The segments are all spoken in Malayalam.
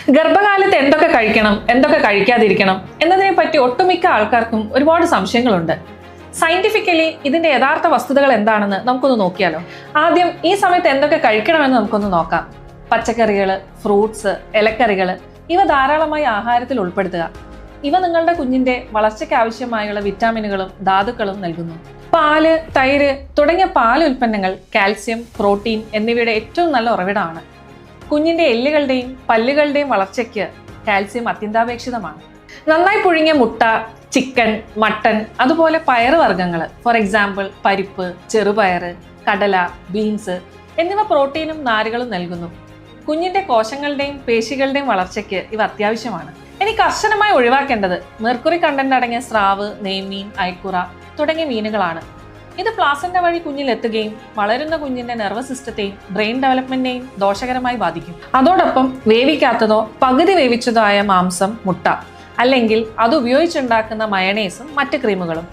ഗർഭകാലത്ത് എന്തൊക്കെ കഴിക്കണം, എന്തൊക്കെ കഴിക്കാതിരിക്കണം എന്നതിനെ പറ്റി ഒട്ടുമിക്ക ആൾക്കാർക്കും ഒരുപാട് സംശയങ്ങളുണ്ട്. സയന്റിഫിക്കലി ഇതിന്റെ യഥാർത്ഥ വസ്തുതകൾ എന്താണെന്ന് നമുക്കൊന്ന് നോക്കിയാലോ. ആദ്യം ഈ സമയത്ത് എന്തൊക്കെ കഴിക്കണമെന്ന് നമുക്കൊന്ന് നോക്കാം. പച്ചക്കറികള്, ഫ്രൂട്ട്സ്, ഇലക്കറികള് ഇവ ധാരാളമായി ആഹാരത്തിൽ ഉൾപ്പെടുത്തുക. ഇവ നിങ്ങളുടെ കുഞ്ഞിന്റെ വളർച്ചയ്ക്ക് ആവശ്യമായുള്ള വിറ്റാമിനുകളും ധാതുക്കളും നൽകുന്നു. പാല്, തൈര് തുടങ്ങിയ പാൽ ഉൽപ്പന്നങ്ങൾ കാൽസ്യം, പ്രോട്ടീൻ എന്നിവയുടെ ഏറ്റവും നല്ല ഉറവിടമാണ്. കുഞ്ഞിന്റെ എല്ലുകളുടെയും പല്ലുകളുടെയും വളർച്ചയ്ക്ക് കാൽസ്യം അത്യന്താപേക്ഷിതമാണ്. നന്നായി പുഴുങ്ങിയ മുട്ട, ചിക്കൻ, മട്ടൺ, അതുപോലെ പയറുവർഗ്ഗങ്ങൾ, ഫോർ എക്സാമ്പിൾ പരിപ്പ്, ചെറുപയറ്, കടല, ബീൻസ് എന്നിവ പ്രോട്ടീനും നാരുകളും നൽകുന്നു. കുഞ്ഞിന്റെ കോശങ്ങളുടെയും പേശികളുടെയും വളർച്ചയ്ക്ക് ഇവ അത്യാവശ്യമാണ്. ഇനി കർശനമായി ഒഴിവാക്കേണ്ടത് മെർക്കുറി കണ്ടന്റ് അടങ്ങിയ സ്രാവ്, നെയ്മീൻ, അയക്കുറ തുടങ്ങിയ മീനുകളാണ്. ഇത് പ്ലാസന്റ വഴി കുഞ്ഞിൽ എത്തുകയും വളരുന്ന കുഞ്ഞിന്റെ നെർവസ് സിസ്റ്റത്തെയും ബ്രെയിൻ ഡെവലപ്മെന്റിനെയും ദോഷകരമായി ബാധിക്കും. അതോടൊപ്പം വേവിക്കാത്തതോ പകുതി വേവിച്ചതോ ആയ മാംസം, മുട്ട അല്ലെങ്കിൽ അത് ഉപയോഗിച്ചുണ്ടാക്കുന്ന മയണൈസും മറ്റ് ക്രീമുകളും,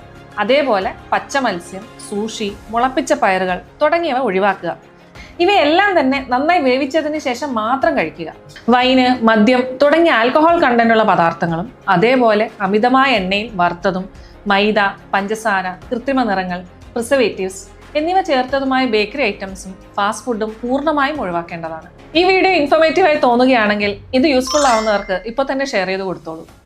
അതേപോലെ പച്ച മത്സ്യം, സൂഷി, മുളപ്പിച്ച പയറുകൾ തുടങ്ങിയവ ഒഴിവാക്കുക. ഇവയെല്ലാം തന്നെ നന്നായി വേവിച്ചതിന് ശേഷം മാത്രം കഴിക്കുക. വൈന്, മദ്യം തുടങ്ങിയ ആൽക്കഹോൾ കണ്ടന്റുള്ള പദാർത്ഥങ്ങളും അതേപോലെ അമിതമായ എണ്ണയിൽ വറുത്തതും മൈദ, പഞ്ചസാര, കൃത്രിമ നിറങ്ങൾ, പ്രിസർവേറ്റീവ്സ് എന്നിവ ചേർത്തതുമായ ബേക്കറി ഐറ്റംസും ഫാസ്റ്റ് ഫുഡും പൂർണ്ണമായും ഒഴിവാക്കേണ്ടതാണ്. ഈ വീഡിയോ ഇൻഫോർമേറ്റീവായി തോന്നുകയാണെങ്കിൽ ഇത് യൂസ്ഫുൾ ആവുന്നവർക്ക് ഇപ്പോൾ തന്നെ ഷെയർ ചെയ്ത് കൊടുത്തോളൂ.